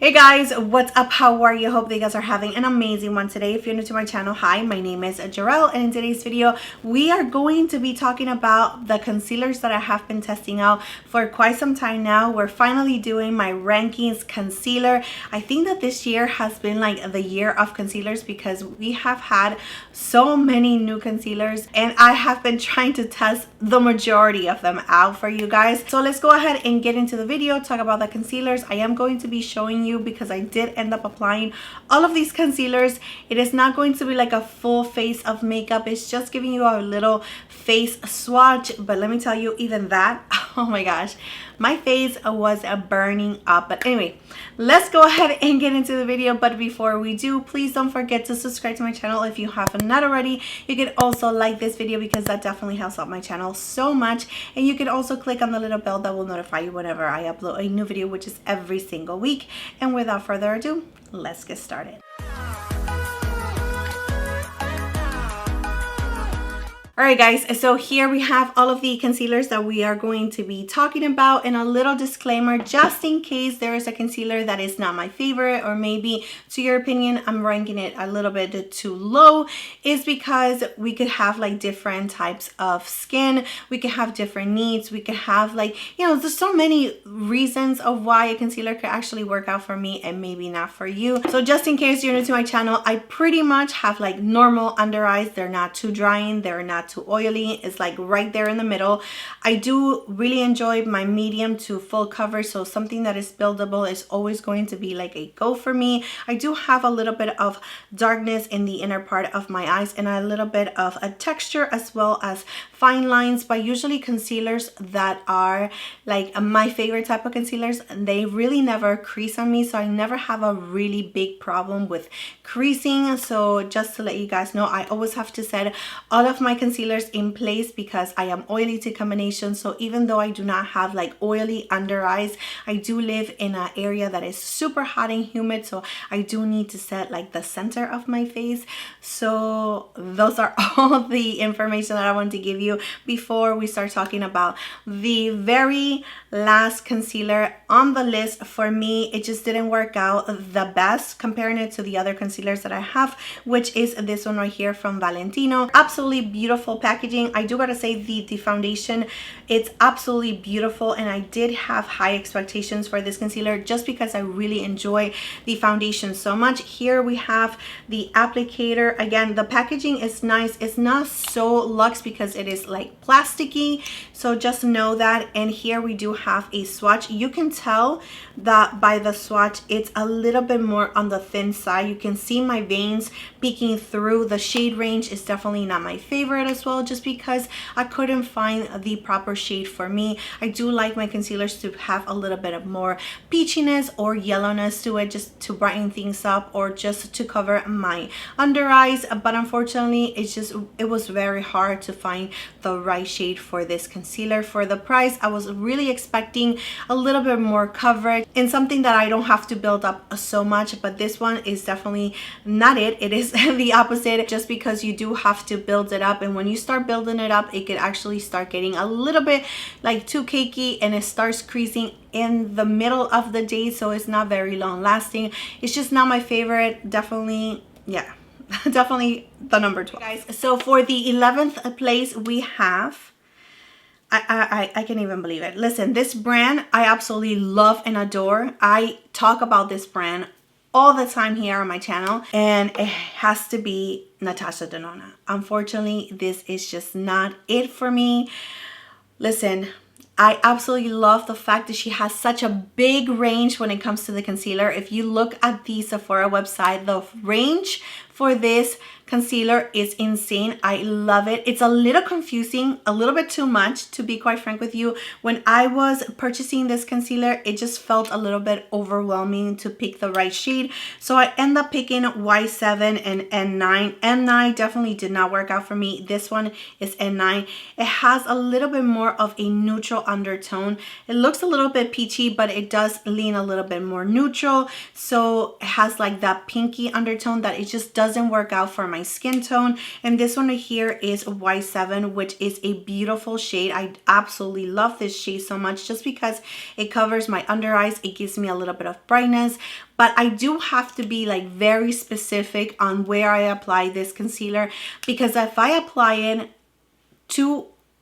Hey guys, what's up? How are you? Hope that you guys are having an amazing one today. If you're new to my channel, hi, my name is Jarrell, and in today's video we are going to be talking about the concealers that I have been testing out for quite some time now. We're finally doing my rankings concealer. I think that this year has been like the year of concealers because we have had so many new concealers and I have been trying to test the majority of them out for you guys. So let's go ahead and get into the video, talk about the concealers. I am going to be showing you because I did end up applying all of these concealers. It is not going to be like a full face of makeup. It's just giving you a little face swatch, but let me tell you, even that, oh my gosh, my face was burning up. But anyway, let's go ahead and get into the video. But before we do, please don't forget to subscribe to my channel if you have not already. You can also like this video because that definitely helps out my channel so much, and you can also click on the little bell that will notify you whenever I upload a new video, which is every single week. And without further ado, let's get started. Alright guys, so here we have all of the concealers that we are going to be talking about, and a little disclaimer just in case there is a concealer that is not my favorite, or maybe to your opinion I'm ranking it a little bit too low, is because we could have like different types of skin, we could have different needs, we could have like, you know, there's so many reasons of why a concealer could actually work out for me and maybe not for you. So just in case you're new to my channel, I pretty much have like normal under eyes. They're not too drying, they're not too oily, it's like right there in the middle. I do really enjoy my medium to full cover, so something that is buildable is always going to be like a go for me. I do have a little bit of darkness in the inner part of my eyes and a little bit of a texture as well as fine lines, but usually concealers that are like my favorite type of concealers, they really never crease on me, so I never have a really big problem with creasing. So just to let you guys know, I always have to set all of my concealers in place because I am oily to combination. So even though I do not have like oily under eyes, I do live in an area that is super hot and humid, so I do need to set like the center of my face. So those are all the information that I want to give you before we start talking about the very last concealer on the list. For me, it just didn't work out the best comparing it to the other concealers that I have, which is this one right here from Valentino. Absolutely beautiful packaging. I do gotta say the foundation, it's absolutely beautiful, and I did have high expectations for this concealer just because I really enjoy the foundation so much. Here we have the applicator. Again, the packaging is nice. It's not so luxe because it is like plasticky, so just know that. And here we do have a swatch. You can tell that by the swatch it's a little bit more on the thin side. You can see my veins peeking through. The shade range is definitely not my favorite as well, just because I couldn't find the proper shade for me. I do like my concealers to have a little bit of more peachiness or yellowness to it, just to brighten things up or just to cover my under eyes, but unfortunately it was very hard to find the right shade for this concealer. For the price, I was really expecting a little bit more coverage and something that I don't have to build up so much, but this one is definitely not it. It is the opposite, just because you do have to build it up, and when you start building it up, it could actually start getting a little bit like too cakey, and it starts creasing in the middle of the day, so it's not very long lasting. It's just not my favorite. Definitely, yeah, definitely the number 12, guys. So for the 11th place, we have, I can't even believe it. Listen, this brand I absolutely love and adore. I talk about this brand all the time here on my channel, and it has to be Natasha Denona. Unfortunately, this is just not it for me. Listen, I absolutely love the fact that she has such a big range when it comes to the concealer. If you look at the Sephora website, the range for this concealer is insane. I love it. It's a little confusing, a little bit too much, to be quite frank with you. When I was purchasing this concealer, it just felt a little bit overwhelming to pick the right shade, so I end up picking Y7 and N9. N9 definitely did not work out for me. This one is N9. It has a little bit more of a neutral undertone. It looks a little bit peachy, but it does lean a little bit more neutral, so it has like that pinky undertone that it just does doesn't work out for my skin tone. And this one right here is Y7, which is a beautiful shade. I absolutely love this shade so much just because it covers my under eyes. It gives me a little bit of brightness, but I do have to be like very specific on where I apply this concealer, because if I apply it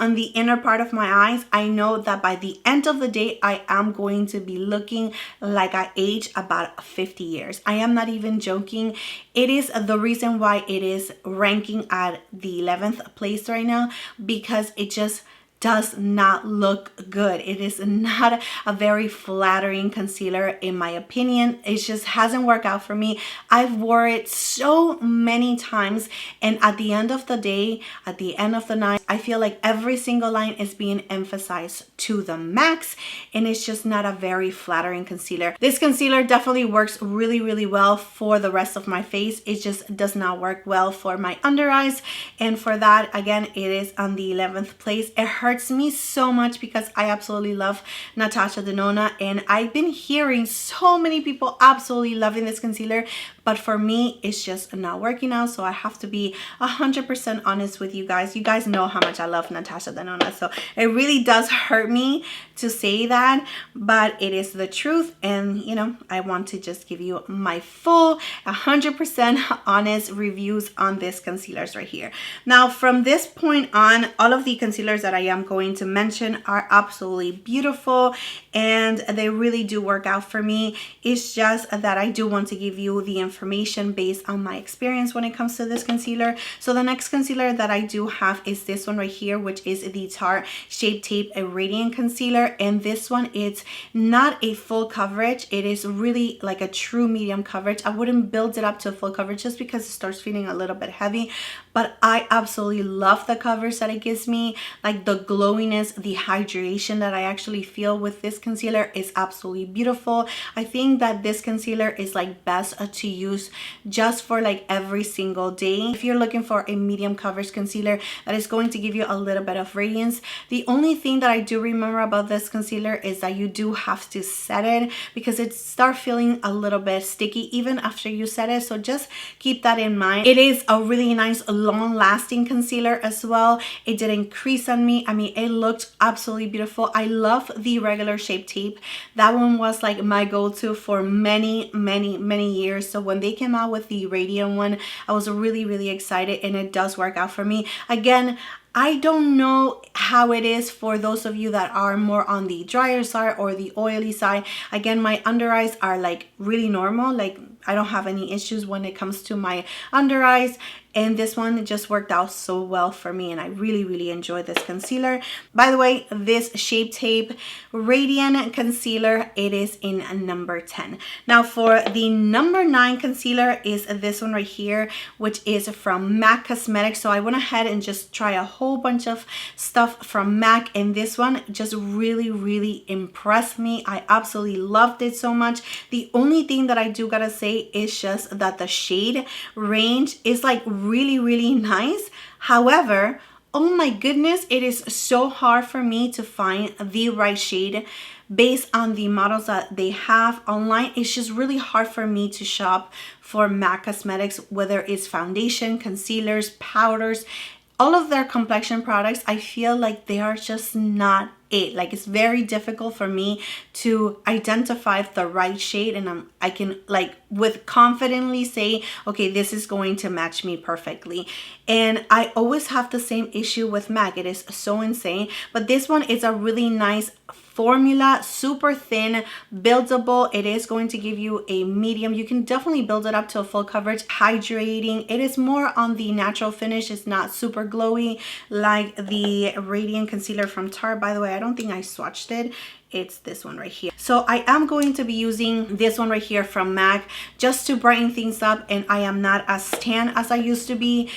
on the inner part of my eyes, I know that by the end of the day, I am going to be looking like I aged about 50 years. I am not even joking. It is the reason why it is ranking at the 11th place right now, because it just does not look good. It is not a very flattering concealer in my opinion. It just hasn't worked out for me. I've wore it so many times, and at the end of the day, at the end of the night, I feel like every single line is being emphasized to the max, and it's just not a very flattering concealer. This concealer definitely works really, really well for the rest of my face. It just does not work well for my under eyes, and for that, again, it is on the 11th place. It hurts me so much because I absolutely love Natasha Denona, and I've been hearing so many people absolutely loving this concealer, but for me it's just not working out. So I have to be 100% honest with you guys. You guys know how much I love Natasha Denona, so it really does hurt me to say that, but it is the truth. And you know, I want to just give you my full 100% honest reviews on this concealers right here. Now from this point on, all of the concealers that I am going to mention are absolutely beautiful and they really do work out for me. It's just that I do want to give you the information based on my experience when it comes to this concealer. So the next concealer that I do have is this one right here, which is the Tarte Shape Tape Radiant Concealer. And this one, it's not a full coverage. It is really like a true medium coverage. I wouldn't build it up to full coverage just because it starts feeling a little bit heavy, but I absolutely love the coverage that it gives me. Like the glowiness, the hydration that I actually feel with this concealer is absolutely beautiful. I think that this concealer is like best to use just for like every single day. If you're looking for a medium coverage concealer that is going to give you a little bit of radiance, the only thing that I do remember about this concealer is that you do have to set it because it starts feeling a little bit sticky even after you set it. So just keep that in mind. It is a really nice long lasting concealer as well. It didn't crease on me. I mean, it looked absolutely beautiful. I love the regular Shape Tape. That one was like my go-to for many years. So when they came out with the Radiant one, I was really excited, and it does work out for me. Again, I don't know how it is for those of you that are more on the drier side or the oily side. Again, my under eyes are like really normal. Like I don't have any issues when it comes to my under eyes. And this one just worked out so well for me, and I really enjoy this concealer. By the way, this Shape Tape Radiant Concealer, it is in number 10. Now for the number 9 concealer is this one right here, which is from MAC Cosmetics. So I went ahead and just try a whole bunch of stuff from MAC, and this one just really impressed me. I absolutely loved it so much. The only thing that I do gotta say is just that the shade range is like really nice. However, oh my goodness, it is so hard for me to find the right shade based on the models that they have online. It's just really hard for me to shop for MAC Cosmetics, whether it's foundation, concealers, powders, all of their complexion products. I feel like they are just not it. Like it's very difficult for me to identify the right shade, and I can like with confidently say, okay, this is going to match me perfectly. And I always have the same issue with MAC. It is so insane. But this one is a really nice formula, super thin, buildable. It is going to give you a medium. You can definitely build it up to a full coverage. Hydrating. It is more on the natural finish. It's not super glowy like the Radiant Concealer from Tarte. By the way, I don't think I swatched it. It's this one right here. So I am going to be using this one right here from MAC just to brighten things up, and I am not as tan as I used to be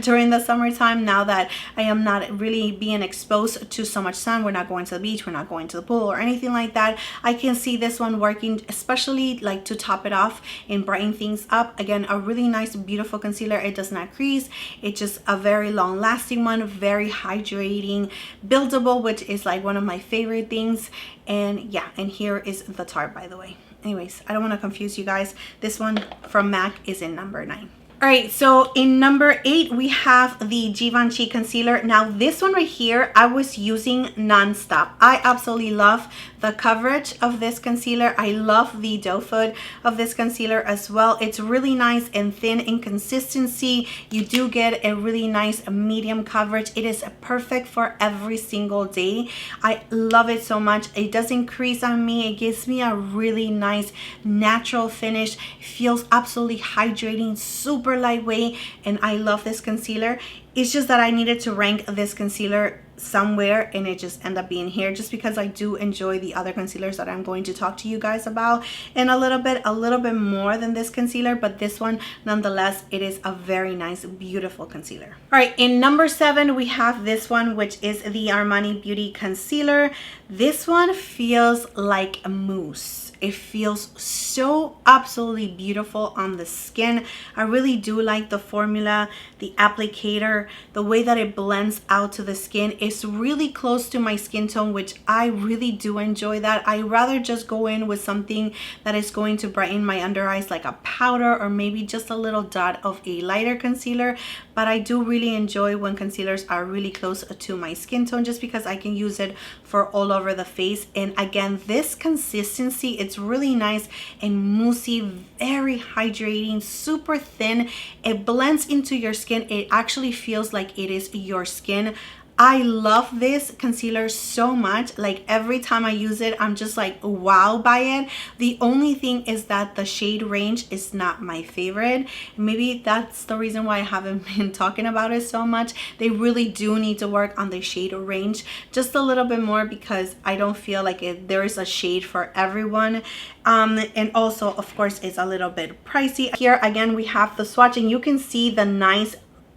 during the summertime. Now that I am not really being exposed to so much sun, we're not going to the beach, we're not going to the pool or anything like that, I can see this one working, especially like to top it off and brighten things up. Again, a really nice beautiful concealer. It does not crease. It's just a very long lasting one, very hydrating, buildable, which is like one of my favorite things. And yeah, and here is the Tarte, by the way. Anyways, I don't want to confuse you guys. This one from MAC is in number 9. All right, so in number 8, we have the Givenchy concealer. Now this one right here, I was using nonstop. I absolutely love the coverage of this concealer. I love the doe foot of this concealer as well. It's really nice and thin in consistency. You do get a really nice medium coverage. It is perfect for every single day. I love it so much. It doesn't crease on me. It gives me a really nice natural finish. It feels absolutely hydrating, super lightweight, and I love this concealer. It's just that I needed to rank this concealer somewhere, and it just ended up being here just because I do enjoy the other concealers that I'm going to talk to you guys about in a little bit more than this concealer, but this one nonetheless, it is a very nice, beautiful concealer. All right, in number 7, we have this one, which is the Armani Beauty concealer. This one feels like a mousse. It feels so absolutely beautiful on the skin. I really do like the formula, the applicator, the way that it blends out to the skin. It's really close to my skin tone, which I really do enjoy that. I rather just go in with something that is going to brighten my under eyes, like a powder or maybe just a little dot of a lighter concealer. But I do really enjoy when concealers are really close to my skin tone, just because I can use it for all over the face. And again, this consistency, it's really nice and moussey, very hydrating, super thin. It blends into your skin. It actually feels like it is your skin. I love this concealer so much. Like every time I use it, I'm just like wow by it. The only thing is that the shade range is not my favorite. Maybe that's the reason why I haven't been talking about it so much. They really do need to work on the shade range just a little bit more, because I don't feel like there is a shade for everyone. And also, of course, it's a little bit pricey. Here again, we have the swatch, and you can see the nice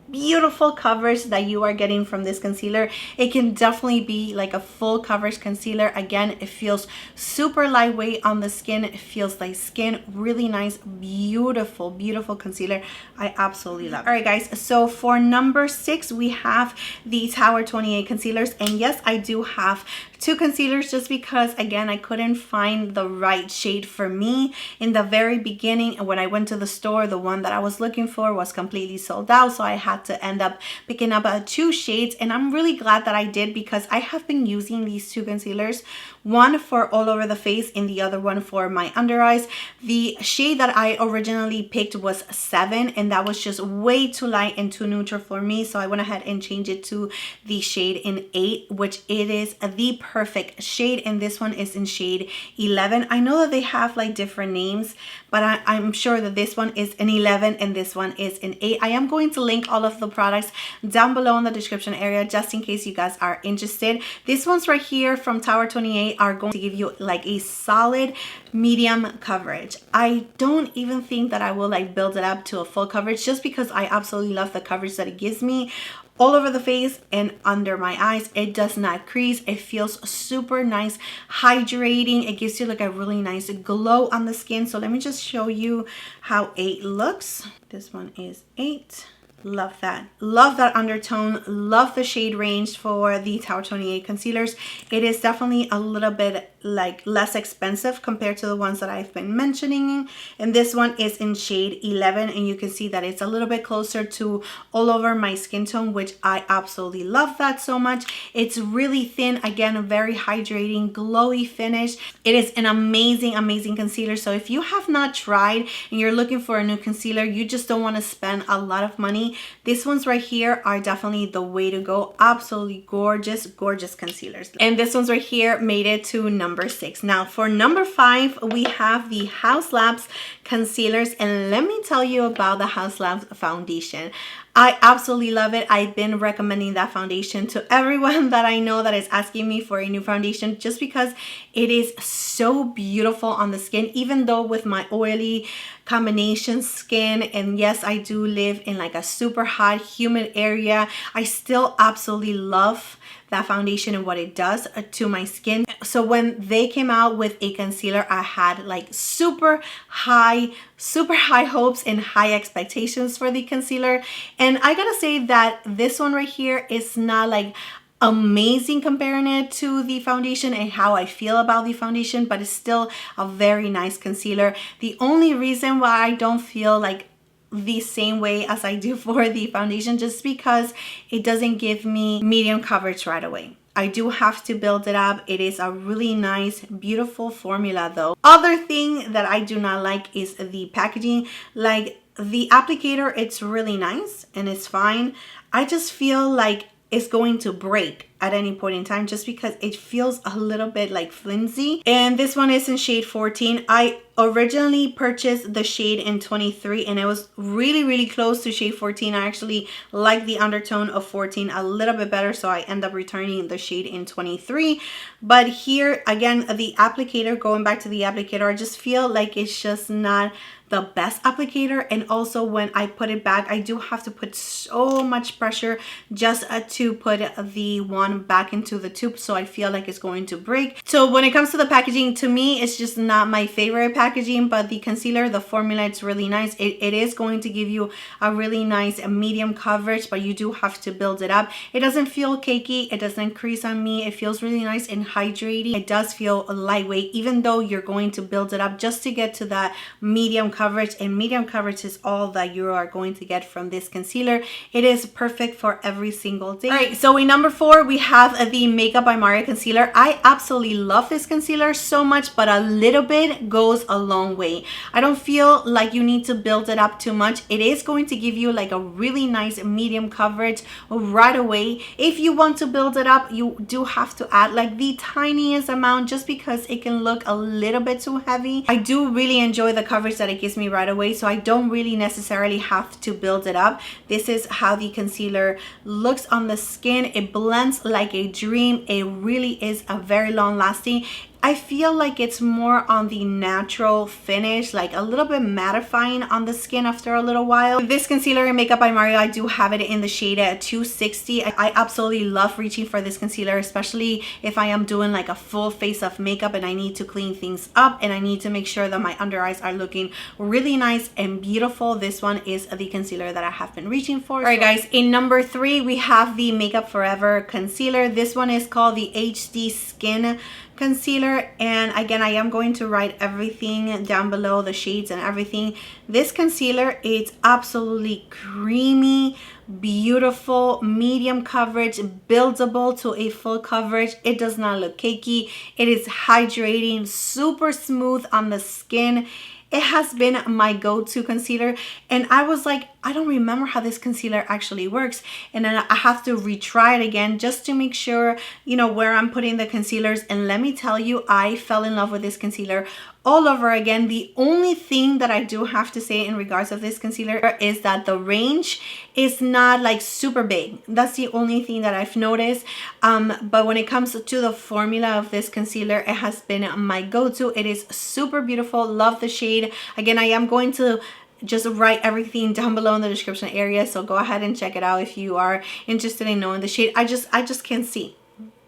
beautiful coverage that you are getting from this concealer. It can definitely be like a full coverage concealer. Again, it feels super lightweight on the skin. It feels like skin. Really nice, beautiful, beautiful concealer. I absolutely love it. All right, guys, so for number 6, we have the Tower 28 concealers. And yes, I do have 2 concealers just because, again, I couldn't find the right shade for me in the very beginning. And when I went to the store, the one that I was looking for was completely sold out, so I had to end up picking up 2 shades. And I'm really glad that I did, because I have been using these 2 concealers, one for all over the face and the other one for my under eyes. The shade that I originally picked was 7, and that was just way too light and too neutral for me, so I went ahead and changed it to the shade in 8, which it is the perfect shade, and this one is in shade 11. I know that they have like different names, but I'm sure that this one is an 11 and this one is an 8. I am going to link all of the products down below in the description area just in case you guys are interested. These ones right here from Tower 28 are going to give you like a solid medium coverage. I don't even think that I will like build it up to a full coverage, just because I absolutely love the coverage that it gives me all over the face and under my eyes. It does not crease. It feels super nice, hydrating. It gives you like a really nice glow on the skin. So let me just show you how 8 looks. This one is 8. Love that. Love that undertone. Love the shade range for the Tower 28 concealers. It is definitely a little bit like less expensive compared to the ones that I've been mentioning. And this one is in shade 11, and you can see that it's a little bit closer to all over my skin tone, which I absolutely love that so much. It's really thin. Again, a very hydrating, glowy finish. It is an amazing, amazing concealer. So if you have not tried and you're looking for a new concealer, you just don't want to spend a lot of money, these ones right here are definitely the way to go. Absolutely gorgeous, gorgeous concealers. And this ones right here made it to number 6. Now for number 5, we have the Haus Labs concealers, and let me tell you about the Haus Labs foundation. I absolutely love it. I've been recommending that foundation to everyone that I know that is asking me for a new foundation, just because it is so beautiful on the skin, even though with my oily combination skin, and yes, I do live in like a super hot, humid area, I still absolutely love that foundation and what it does to my skin. So when they came out with a concealer, I had like super high hopes and high expectations for the concealer. And I gotta say that this one right here is not like amazing comparing it to the foundation and how I feel about the foundation, but it's still a very nice concealer. The only reason why I don't feel like the same way as I do for the foundation, just because it doesn't give me medium coverage right away. I do have to build it up. It is a really nice, beautiful formula though. Other thing that I do not like is the packaging. Like the applicator, it's really nice and it's fine. I just feel like it's going to break at any point in time, just because it feels a little bit like flimsy. And this one is in shade 14. I originally purchased the shade in 23 and it was really close to shade 14. I actually like the undertone of 14 a little bit better, so I end up returning the shade in 23. But here again, the applicator, going back to the applicator, I just feel like it's just not the best applicator. And also when I put it back, I do have to put so much pressure just to put the one back into the tube, so I feel like it's going to break. So when it comes to the packaging, to me it's just not my favorite packaging. But the concealer, the formula, it's really nice. It is going to give you a really nice medium coverage, but you do have to build it up. It doesn't feel cakey, it doesn't crease on me. It feels really nice and hydrating. It does feel lightweight, even though you're going to build it up just to get to that medium coverage. And medium coverage is all that you are going to get from this concealer. It is perfect for every single day. All right, so in number 4 we have the Makeup by Mario concealer. I absolutely love this concealer so much, but a little bit goes a long way. I don't feel like you need to build it up too much. It is going to give you like a really nice medium coverage right away. If you want to build it up, you do have to add like the tiniest amount, just because it can look a little bit too heavy. I do really enjoy the coverage that it gives me right away, so I don't really necessarily have to build it up. This is how the concealer looks on the skin. It blends like a dream. It really is a very long lasting. I feel like it's more on the natural finish, like a little bit mattifying on the skin after a little while. This concealer in Makeup by Mario, I do have it in the shade 260. I absolutely love reaching for this concealer, especially if I am doing like a full face of makeup and I need to clean things up and I need to make sure that my under eyes are looking really nice and beautiful. This one is the concealer that I have been reaching for. All right guys, in number 3 we have the Makeup Forever concealer. This one is called the HD Skin concealer, and again I am going to write everything down below, the shades and everything. This concealer, it's absolutely creamy, beautiful, medium coverage, buildable to a full coverage. It does not look cakey. It is hydrating, super smooth on the skin. It has been my go-to concealer, and I was like, I don't remember how this concealer actually works, and then I have to retry it again just to make sure, you know, where I'm putting the concealers. And let me tell you, I fell in love with this concealer all over again. The only thing that I do have to say in regards of this concealer is that the range is not like super big. That's the only thing that I've noticed. But when it comes to the formula of this concealer, it has been my go-to. It is super beautiful. Love the shade. Again, I am going to just write everything down below in the description area, so go ahead and check it out if you are interested in knowing the shade. I just can't see.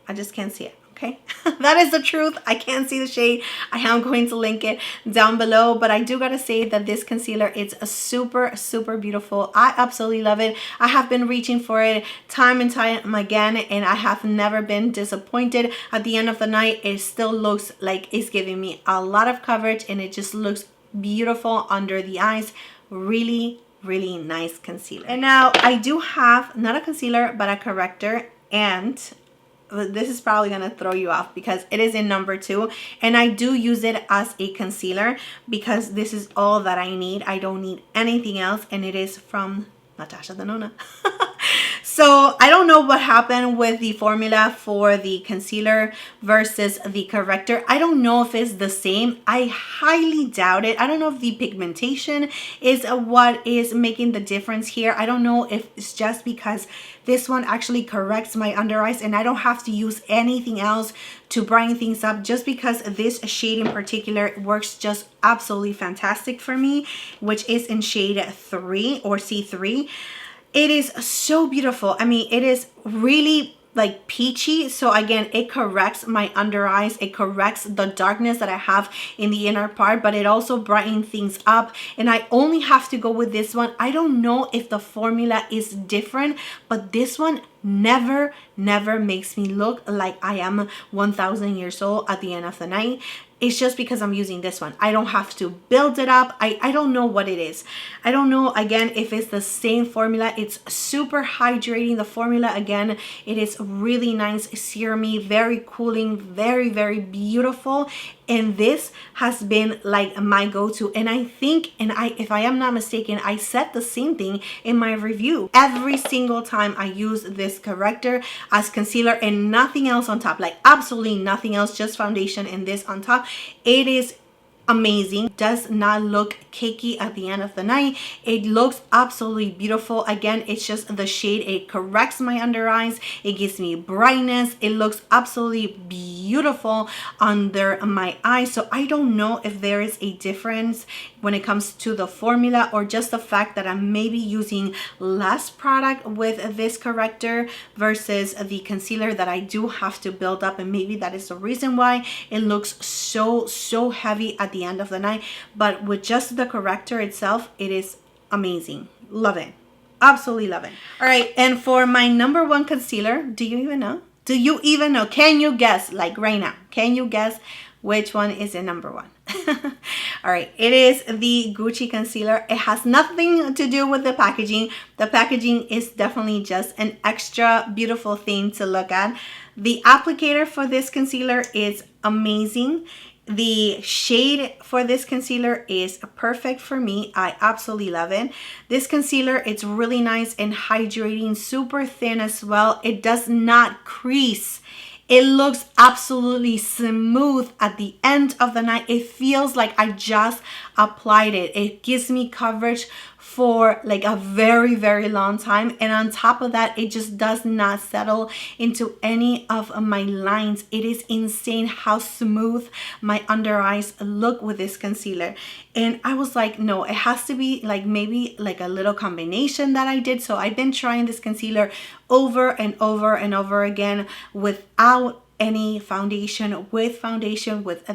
I just can't see it. Okay, that is the truth. I can't see the shade. I am going to link it down below, but I do gotta say that this concealer, it's a super beautiful. I absolutely love it. I have been reaching for it time and time again, and I have never been disappointed. At the end of the night, it still looks like it's giving me a lot of coverage, and it just looks beautiful under the eyes. Really nice concealer. And now I do have not a concealer but a corrector, and this is probably gonna throw you off because it is in number 2, and I do use it as a concealer because this is all that I need. I don't need anything else, and it is from Natasha Denona. So I don't know what happened with the formula for the concealer versus the corrector. I don't know if it's the same. I highly doubt it. I don't know if the pigmentation is what is making the difference here. I don't know if it's just because this one actually corrects my under eyes and I don't have to use anything else to brighten things up, just because this shade in particular works just absolutely fantastic for me, which is in shade 3 or C3. It is so beautiful. I mean, it is really like peachy. So again, it corrects my under eyes. It corrects the darkness that I have in the inner part, but it also brightens things up. And I only have to go with this one. I don't know if the formula is different, but this one never makes me look like I am 1000 years old at the end of the night. it's just because I'm using this one. I don't have to build it up. I don't know what it is. I don't know, again, if it's the same formula. It's super hydrating. The formula, again, it is really nice, serumy, very cooling, very, very beautiful. And this has been like my go-to. And I think, if I am not mistaken, I said the same thing in my review. Every single time I use this corrector as concealer and nothing else on top, like absolutely nothing else, just foundation and this on top, it is amazing. Does not look cakey at the end of the night. It looks absolutely beautiful. Again, it's just the shade. It corrects my under eyes. It gives me brightness. It looks absolutely beautiful under my eyes. So I don't know if there is a difference when it comes to the formula, or just the fact that I'm maybe using less product with this corrector versus the concealer that I do have to build up, and maybe that is the reason why it looks so heavy at the end of the night. But with just the corrector itself, it is amazing. Love it. Absolutely love it. All right, and for my number one concealer, do you even know? Do you even know? Can you guess? Like right now, can you guess which one is in number one? All right, it is the Gucci concealer. It has nothing to do with the packaging. The packaging is definitely just an extra beautiful thing to look at. The applicator for this concealer is amazing. The shade for this concealer is perfect for me. I absolutely love it. This concealer, it's really nice and hydrating, super thin as well. It does not crease. It looks absolutely smooth at the end of the night. It feels like I just applied it. It gives me coverage for like a very, very long time. And on top of that, it just does not settle into any of my lines. It is insane how smooth my under eyes look with this concealer. And I was like, no, it has to be like maybe like a little combination that I did. So I've been trying this concealer over and over and over again without any foundation, with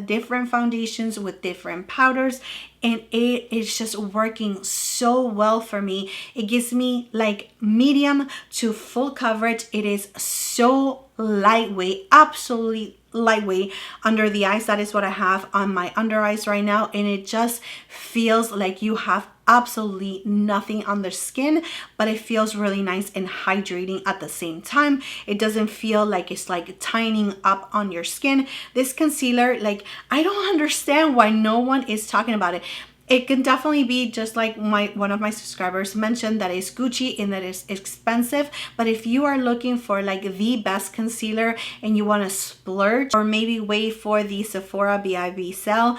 different foundations, with different powders, and it is just working so well for me. It gives me like medium to full coverage. It is so lightweight, absolutely lightweight under the eyes. That is what I have on my under eyes right now, and it just feels like you have absolutely nothing on the skin, but it feels really nice and hydrating at the same time. It doesn't feel like it's like tightening up on your skin. This concealer, like, I don't understand why no one is talking about it. It can definitely be just like one of my subscribers mentioned, that is Gucci and that is expensive. But if you are looking for like the best concealer and you want to splurge, or maybe wait for the Sephora BIB sale,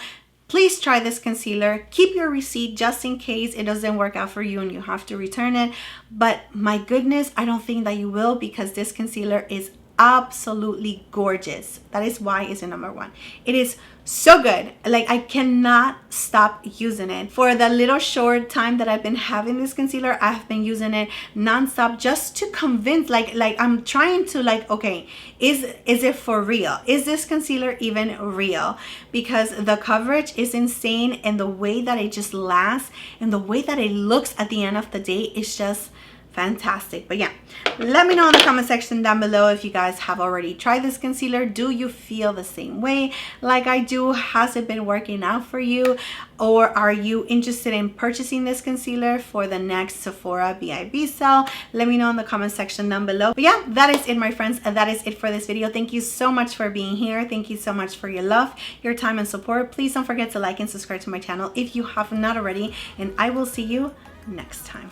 please try this concealer. Keep your receipt just in case it doesn't work out for you and you have to return it. But my goodness, I don't think that you will, because this concealer is absolutely gorgeous. That is why it's a number one. It is so good. Like, I cannot stop using it. For the little short time that I've been having this concealer, I've been using it nonstop just to convince, like I'm trying to like, okay, is it for real? Is this concealer even real? Because the coverage is insane, and the way that it just lasts and the way that it looks at the end of the day is just fantastic. But yeah, let me know in the comment section down below if you guys have already tried this concealer. Do you feel the same way like I do? Has it been working out for you? Or are you interested in purchasing this concealer for the next Sephora BIB sale? Let me know in the comment section down below. But yeah, that is it, my friends. That is it for this video. Thank you so much for being here. Thank you so much for your love, your time, and support. Please don't forget to like and subscribe to my channel if you have not already, and I will see you next time.